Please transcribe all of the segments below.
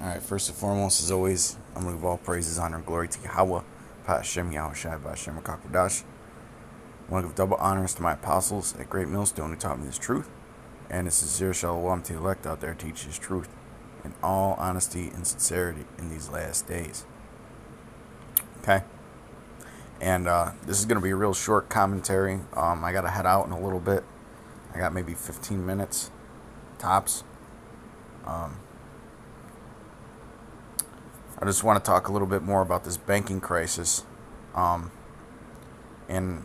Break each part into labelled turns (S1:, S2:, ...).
S1: Alright, first and foremost, as always, I'm going to give all praises, honor, and glory to Yahweh, Hashem, Yahweh Shai, Hashem, Kakodash. I want to give double honors to my apostles at Great Millstone who taught me this truth, and a sincere shalom to the elect out there who teach this truth in all honesty and sincerity in these last days. Okay? And this is going to be a real short commentary. I got to head out in a little bit. I got maybe 15 minutes, tops. I just want to talk a little bit more about this banking crisis. And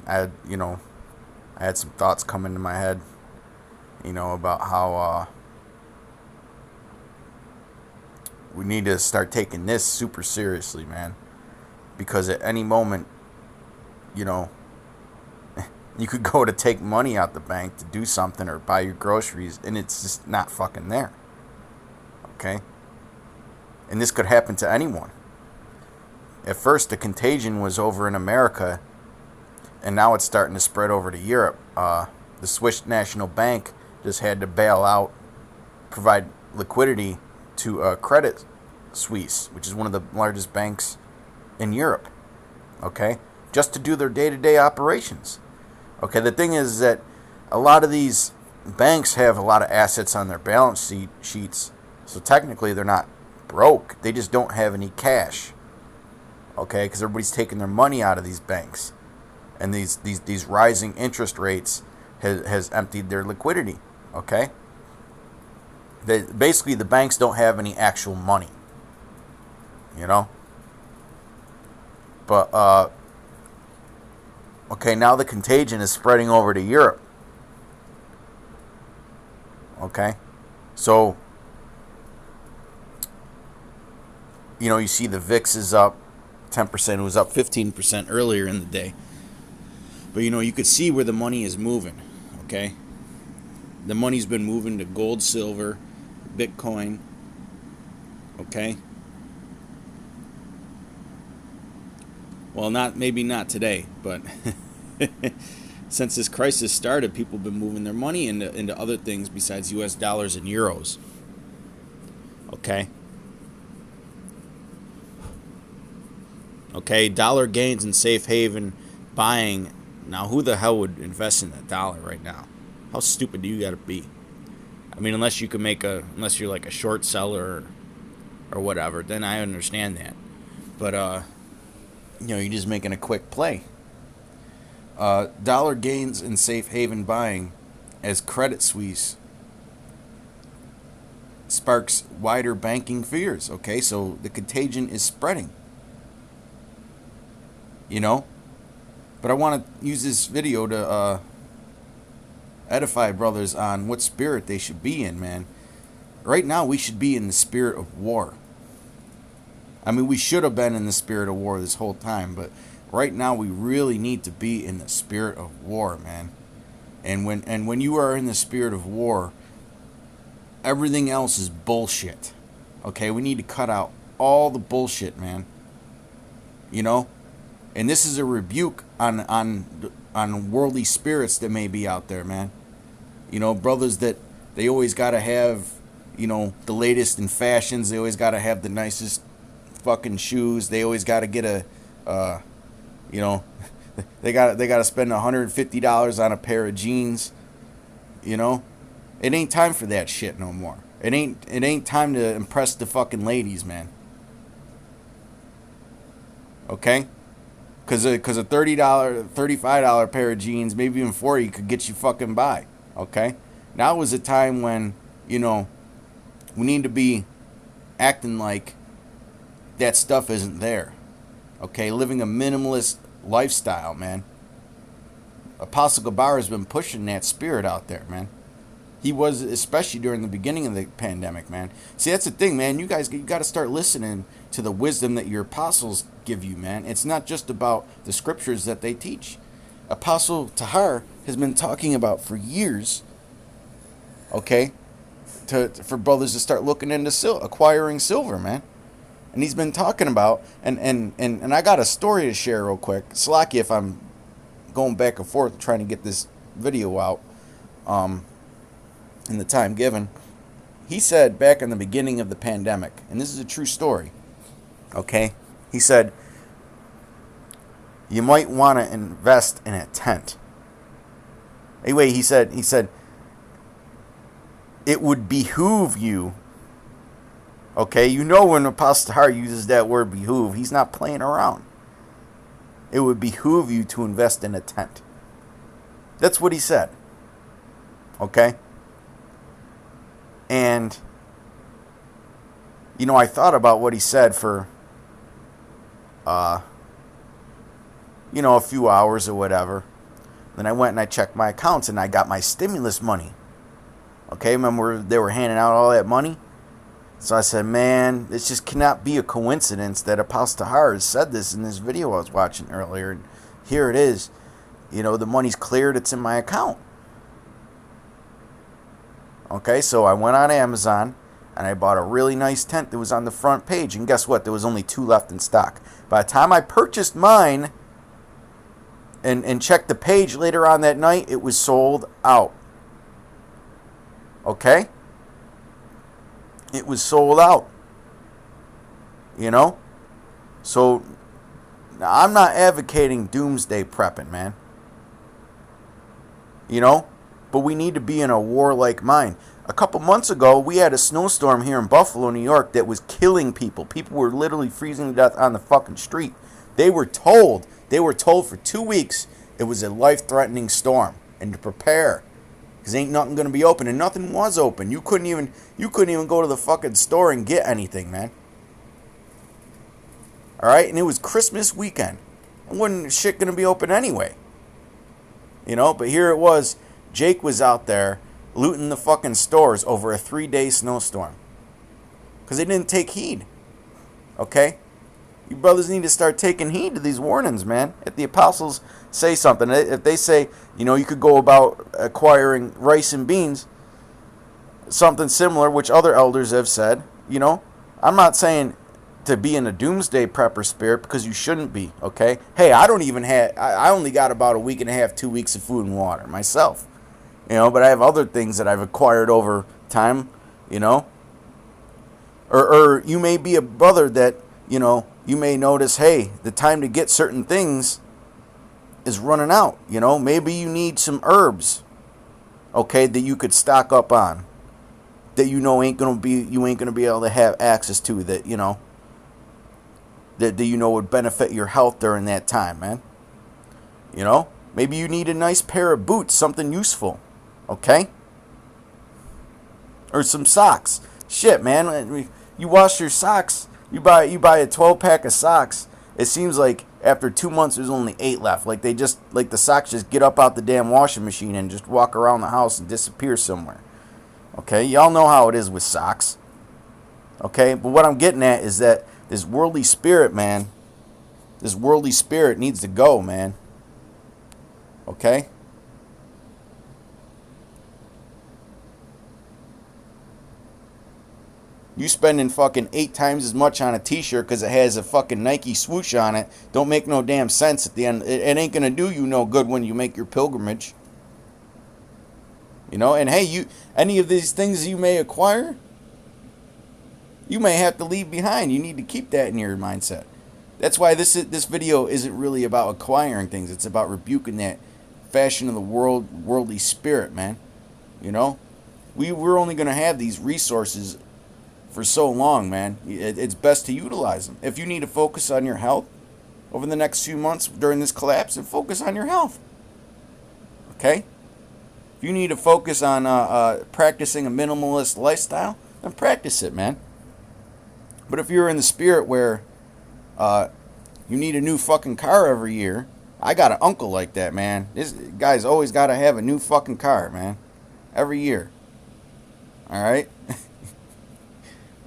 S1: I had some thoughts come into my head, about how we need to start taking this super seriously, man. Because at any moment, you could go to take money out the bank to do something or buy your groceries, and it's just not fucking there. Okay? And this could happen to anyone. At first, the contagion was over in America, and now it's starting to spread over to Europe. The Swiss National Bank just had to bail out, provide liquidity to Credit Suisse, which is one of the largest banks in Europe. Okay? Just to do their day-to-day operations. Okay, the thing is that a lot of these banks have a lot of assets on their balance sheets, so technically they're not broke. They just don't have any cash. Okay, because everybody's taking their money out of these banks, and these rising interest rates has emptied their liquidity. Okay, basically the banks don't have any actual money. But okay, now the contagion is spreading over to Europe. Okay, so you see the VIX is up 10%. It was up 15% earlier in the day. But, you could see where the money is moving, okay? The money's been moving to gold, silver, Bitcoin, okay? Well, maybe not today, but since this crisis started, people have been moving their money into other things besides US dollars and euros, okay? Okay, dollar gains and safe haven buying. Now, who the hell would invest in that dollar right now? How stupid do you got to be? I mean, unless you're like a short seller or whatever, then I understand that. But you're just making a quick play. Dollar gains and safe haven buying as Credit Suisse sparks wider banking fears. Okay, so the contagion is spreading. But I want to use this video to edify brothers on what spirit they should be in, man. Right now, we should be in the spirit of war. I mean, we should have been in the spirit of war this whole time, but right now, we really need to be in the spirit of war, man. And when you are in the spirit of war, everything else is bullshit. Okay, we need to cut out all the bullshit, man. And this is a rebuke on worldly spirits that may be out there, man. Brothers that they always got to have, the latest in fashions. They always got to have the nicest fucking shoes. They always got to get they got to spend $150 on a pair of jeans. It ain't time for that shit no more. It ain't time to impress the fucking ladies, man. Okay? Because a $30, $35 pair of jeans, maybe even $40, could get you fucking by. Okay? Now is a time when, we need to be acting like that stuff isn't there. Okay? Living a minimalist lifestyle, man. Apostle Gabar has been pushing that spirit out there, man. He was, especially during the beginning of the pandemic, man. See, that's the thing, man. You got to start listening to the wisdom that your apostles give you, man. It's not just about the scriptures that they teach. Apostle Tahar has been talking about for years, okay, for brothers to start looking into acquiring silver, man. And he's been talking about, and I got a story to share real quick. Slacky if I'm going back and forth trying to get this video out in the time given. he said back in the beginning of the pandemic, and this is a true story, okay? He said, you might want to invest in a tent. Anyway, he said, it would behoove you, okay? You know when Apostle Tahar uses that word behoove, he's not playing around. It would behoove you to invest in a tent. That's what he said, okay? And, you know, I thought about what he said for, you know, a few hours or whatever. Then I went and I checked my accounts and I got my stimulus money. Okay, remember they were handing out all that money? So I said, man, this just cannot be a coincidence that Apostle Tahar has said this in this video I was watching earlier. And here it is. You know, the money's cleared. It's in my account. Okay, so I went on Amazon and I bought a really nice tent that was on the front page. And guess what? There was only 2 left in stock. By the time I purchased mine and checked the page later on that night, it was sold out. Okay? It was sold out. You know? So, I'm not advocating doomsday prepping, man. You know? But we need to be in a warlike mind. A couple months ago, we had a snowstorm here in Buffalo, New York that was killing people. People were literally freezing to death on the fucking street. They were told for 2 weeks it was a life-threatening storm and to prepare. Because ain't nothing going to be open. And nothing was open. You couldn't even go to the fucking store and get anything, man. Alright? And it was Christmas weekend. And wasn't shit going to be open anyway. You know? But here it was. Jake was out there looting the fucking stores over a 3-day snowstorm. Because they didn't take heed. Okay? You brothers need to start taking heed to these warnings, man. If the apostles say something, if they say, you know, you could go about acquiring rice and beans, something similar, which other elders have said, you know, I'm not saying to be in a doomsday prepper spirit because you shouldn't be, okay? Hey, I only got about a week and a half, 2 weeks of food and water myself, you know, but I have other things that I've acquired over time, you know. Or you may be a brother that, you know, you may notice, hey, the time to get certain things is running out. You know, maybe you need some herbs, okay, that you could stock up on, that you know you ain't gonna be able to have access to, that you know would benefit your health during that time, man. You know, maybe you need a nice pair of boots, something useful, okay, or some socks. Shit, man, you wash your socks. You buy a 12-pack of socks. It seems like after 2 months there's only 8 left. Like the socks just get up out the damn washing machine and just walk around the house and disappear somewhere. Okay, y'all know how it is with socks. Okay, but what I'm getting at is that this worldly spirit, man, this worldly spirit needs to go, man. Okay? You spending fucking 8 times as much on a t-shirt because it has a fucking Nike swoosh on it don't make no damn sense at the end. It ain't going to do you no good when you make your pilgrimage. You know, and hey, any of these things you may acquire, you may have to leave behind. You need to keep that in your mindset. That's why this video isn't really about acquiring things. It's about rebuking that fashion of the worldly spirit, man. You know, we're only going to have these resources for so long, man. It's best to utilize them. If you need to focus on your health over the next few months during this collapse, then focus on your health. Okay? If you need to focus on practicing a minimalist lifestyle, then practice it, man. But if you're in the spirit where you need a new fucking car every year, I got an uncle like that, man. This guy's always got to have a new fucking car, man. Every year. All right?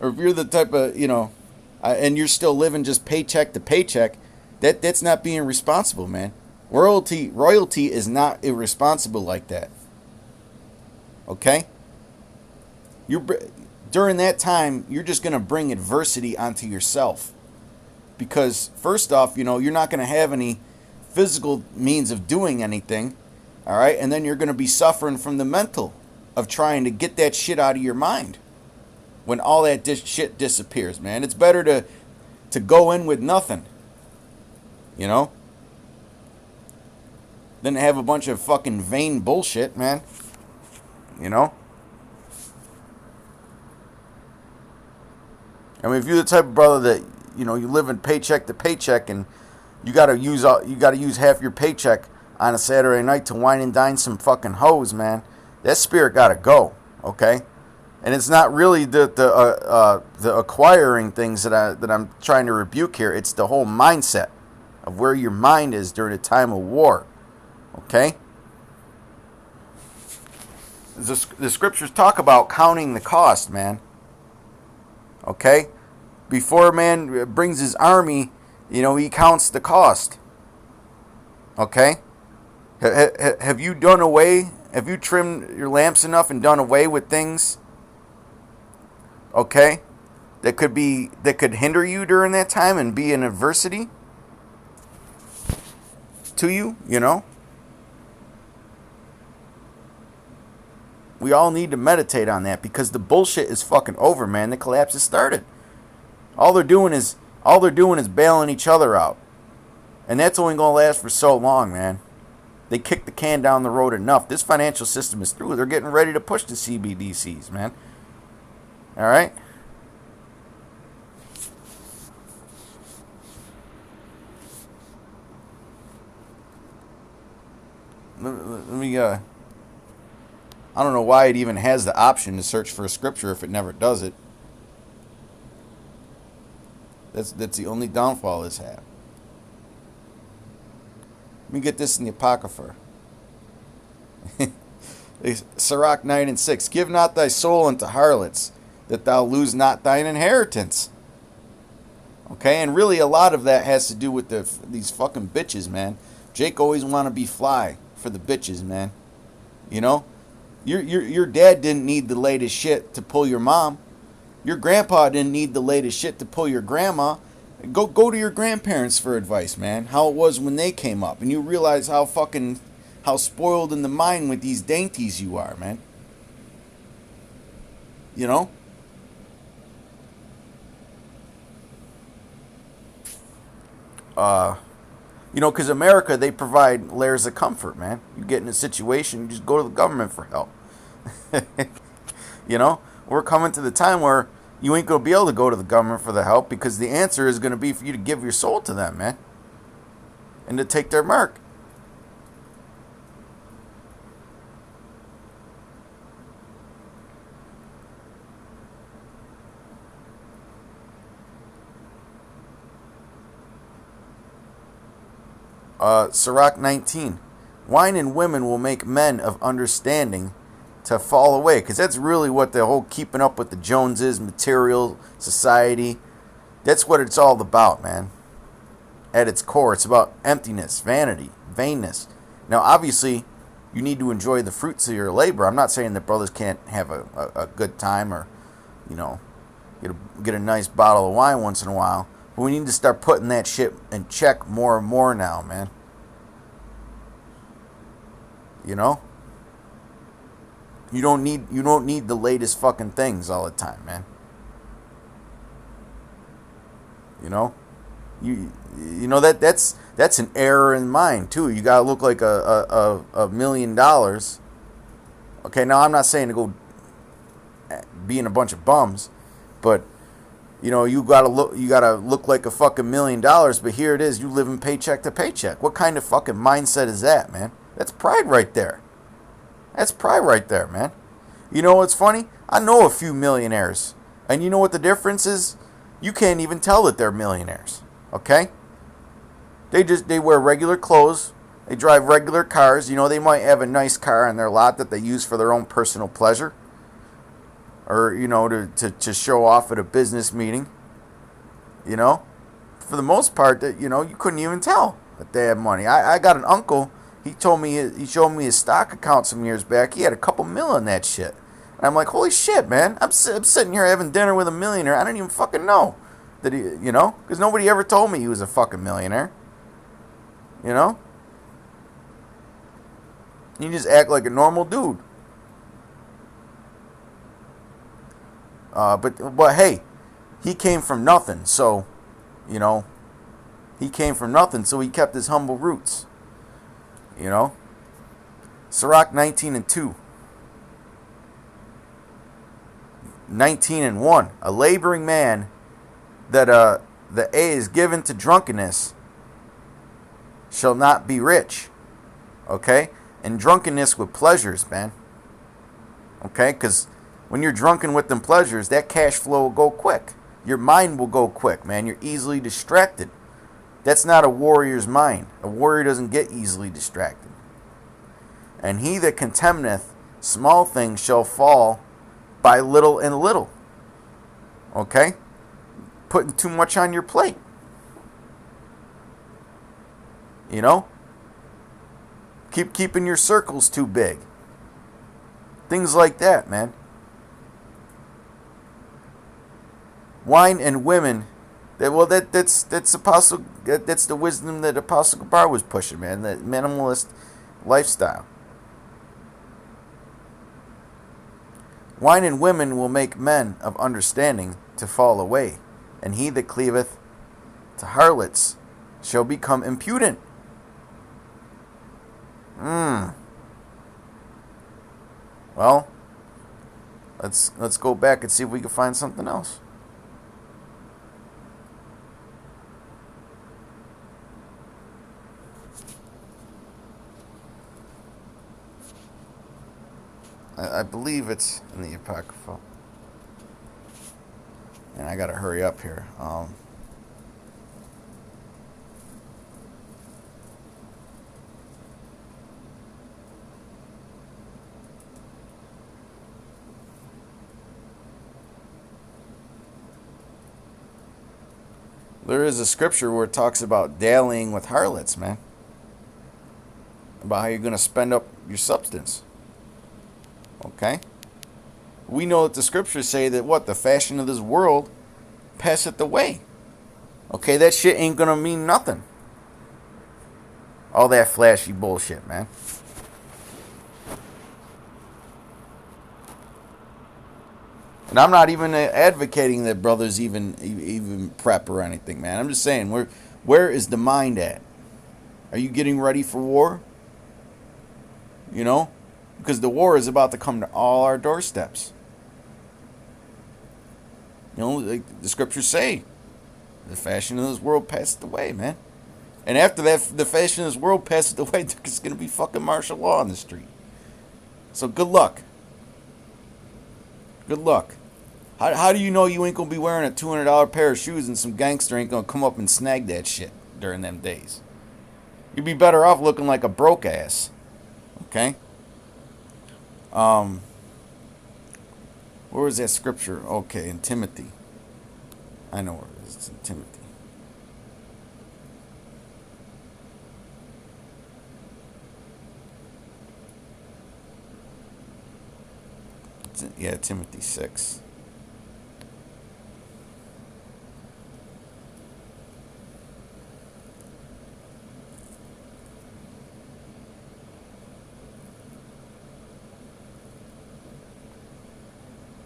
S1: Or if you're the type of, you know, and you're still living just paycheck to paycheck, that's not being responsible, man. Royalty is not irresponsible like that. Okay? During that time, you're just going to bring adversity onto yourself. Because, first off, you know, you're not going to have any physical means of doing anything. All right? And then you're going to be suffering from the mental of trying to get that shit out of your mind. when all that shit disappears, man. It's better to go in with nothing, you know, than to have a bunch of fucking vain bullshit, man. You know? I mean, if you're the type of brother that, you know, you live in paycheck to paycheck and you gotta use half your paycheck on a Saturday night to wine and dine some fucking hoes, man, that spirit gotta go, okay? And it's not really the acquiring things that I'm trying to rebuke here. It's the whole mindset of where your mind is during a time of war, okay? The scriptures talk about counting the cost, man. Okay? Before a man brings his army, you know, he counts the cost. Okay? Have you trimmed your lamps enough and done away with things? Okay? That could hinder you during that time and be an adversity to you, you know? We all need to meditate on that because the bullshit is fucking over, man. The collapse has started. All they're doing is bailing each other out. And that's only going to last for so long, man. They kicked the can down the road enough. This financial system is through. They're getting ready to push the CBDCs, man. All right? Let me I don't know why it even has the option to search for a scripture if it never does it. That's the only downfall this has. Let me get this in the Apocrypha. Sirach 9 and 6. Give not thy soul unto harlots, that thou lose not thine inheritance. Okay, and really a lot of that has to do with these fucking bitches, man. Jake always want to be fly for the bitches, man. You know? Your dad didn't need the latest shit to pull your mom. Your grandpa didn't need the latest shit to pull your grandma. Go to your grandparents for advice, man. How it was when they came up. And you realize how spoiled in the mind with these dainties you are, man. You know? You know, because America, they provide layers of comfort, man. You get in a situation, you just go to the government for help. You know? We're coming to the time where you ain't going to be able to go to the government for the help because the answer is going to be for you to give your soul to them, man. And to take their mark. Sirach 19. Wine and women will make men of understanding to fall away. Because that's really what the whole keeping up with the Joneses, material, society, that's what it's all about, man. At its core, it's about emptiness, vanity, vainness. Now, obviously, you need to enjoy the fruits of your labor. I'm not saying that brothers can't have a good time or, you know, get a nice bottle of wine once in a while. But we need to start putting that shit in check more and more now, man. You know? You don't need the latest fucking things all the time, man. You know? You know that's an error in mind too. You gotta look like a $1 million. Okay, now I'm not saying to go being a bunch of bums, but you know, you gotta look like a fucking $1 million, but here it is, you living paycheck to paycheck. What kind of fucking mindset is that, man? That's pride right there. That's pride right there, man. You know what's funny? I know a few millionaires. And you know what the difference is? You can't even tell that they're millionaires. Okay? They wear regular clothes. They drive regular cars. You know, they might have a nice car in their lot that they use for their own personal pleasure. Or, you know, to show off at a business meeting. You know? For the most part, that you know, you couldn't even tell that they had money. I got an uncle. He showed me his stock account some years back. He had a couple mil in that shit. And I'm like, holy shit, man. I'm sitting here having dinner with a millionaire. I didn't even fucking know that he, you know, because nobody ever told me he was a fucking millionaire. You know? You just act like a normal dude. But hey, he came from nothing. So, you know, he came from nothing. So he kept his humble roots. You know, Sirach 19:2. 19:1. A laboring man that the A is given to drunkenness shall not be rich. Okay? And drunkenness with pleasures, man. Okay? Because when you're drunken with them pleasures, that cash flow will go quick. Your mind will go quick, man. You're easily distracted. That's not a warrior's mind. A warrior doesn't get easily distracted. And he that contemneth small things shall fall by little and little. Okay? Putting too much on your plate. You know? Keeping your circles too big. Things like that, man. Wine and women. That's apostle. That's the wisdom that Apostle Gabar was pushing, man. That minimalist lifestyle. Wine and women will make men of understanding to fall away, and he that cleaveth to harlots shall become impudent. Well, let's go back and see if we can find something else. I believe it's in the Apocrypha. And I gotta hurry up here. There is a scripture where it talks about dallying with harlots, man. About how you're gonna spend up your substance. Okay? We know that the scriptures say that what? The fashion of this world passeth away. Okay, that shit ain't gonna mean nothing. All that flashy bullshit, man. And I'm not even advocating that brothers even prep or anything, man. I'm just saying, where is the mind at? Are you getting ready for war? You know? Because the war is about to come to all our doorsteps. You know, like the scriptures say, the fashion of this world passed away, man. And after that, the fashion of this world passes away, it's going to be fucking martial law on the street. So good luck. Good luck. How do you know you ain't going to be wearing a $200 pair of shoes and some gangster ain't going to come up and snag that shit during them days? You'd be better off looking like a broke ass. Okay? Where was that scripture? Okay, in Timothy. I know where it is. It's in Timothy. Yeah, Timothy 6.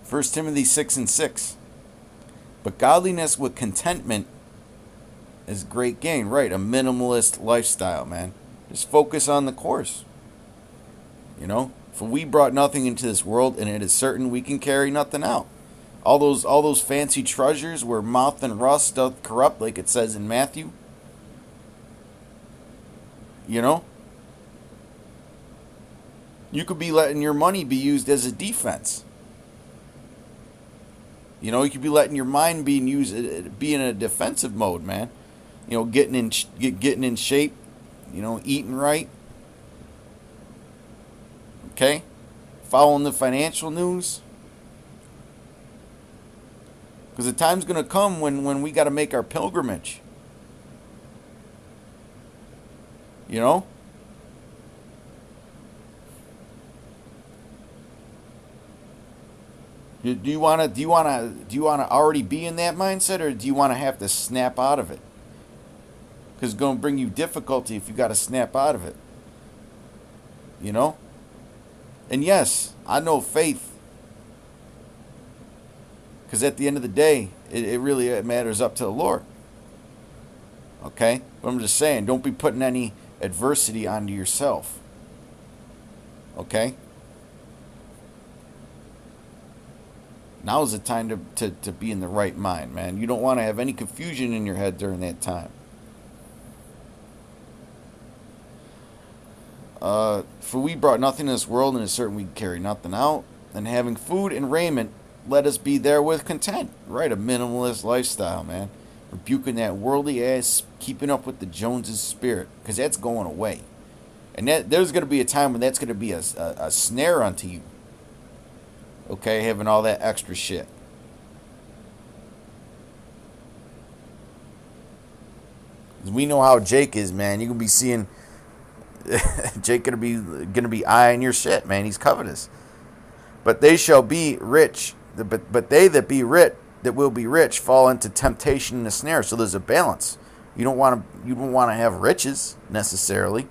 S1: First Timothy 6:6. But godliness with contentment is great gain. Right, a minimalist lifestyle, man. Just focus on the course. You know? For we brought nothing into this world, and it is certain we can carry nothing out. All those fancy treasures where moth and rust doth corrupt, like it says in Matthew. You know? You could be letting your money be used as a defense. You know, you could be letting your mind be in a defensive mode, man. You know, getting in shape. You know, eating right. Okay? Following the financial news. Because the time's going to come when we got to make our pilgrimage. You know? Do you want to already be in that mindset, or do you want to have to snap out of it? Because it's going to bring you difficulty if you got to snap out of it. You know? And yes, I know faith Because at the end of the day, it really matters up to the Lord. Okay? But I'm just saying, don't be putting any adversity onto yourself. Okay? Now is the time to be in the right mind, man. You don't want to have any confusion in your head during that time. For we brought nothing in this world, and it's certain we carry nothing out. And having food and raiment, let us be therewith content. Right, a minimalist lifestyle, man. Rebuking that worldly ass, keeping up with the Joneses spirit, because that's going away. And there's going to be a time when that's going to be a snare unto you. Okay, having all that extra shit. We know how Jake is, man. You're gonna be seeing Jake gonna be eyeing your shit, man. He's covetous. But they shall be rich. But they that be rich, that will be rich, fall into temptation and a snare. So there's a balance. You don't want to have riches necessarily,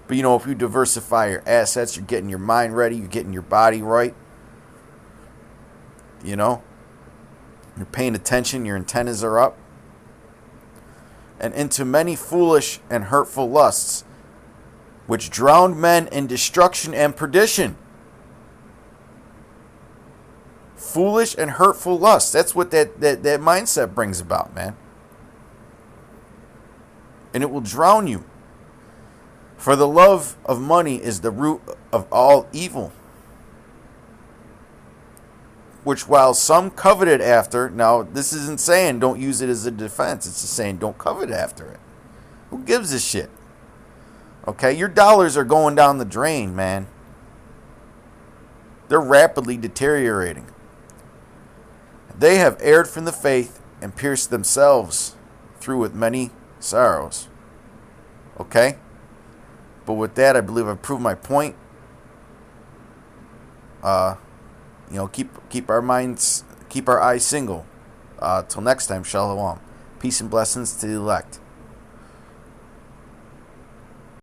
S1: but if you diversify your assets, you're getting your mind ready, you're getting your body right. You're paying attention, your antennas are up. And into many foolish and hurtful lusts, which drowned men in destruction and perdition. Foolish and hurtful lusts. That's what that mindset brings about, man. And it will drown you. For the love of money is the root of all evil. Which while some coveted after, now this isn't saying don't use it as a defense. It's just saying don't covet after it. Who gives a shit? Okay, your dollars are going down the drain, man. They're rapidly deteriorating. They have erred from the faith and pierced themselves through with many sorrows. Okay? But with that, I believe I've proved my point. Keep our minds, keep our eyes single. Till next time, shalom. Peace and blessings to the elect.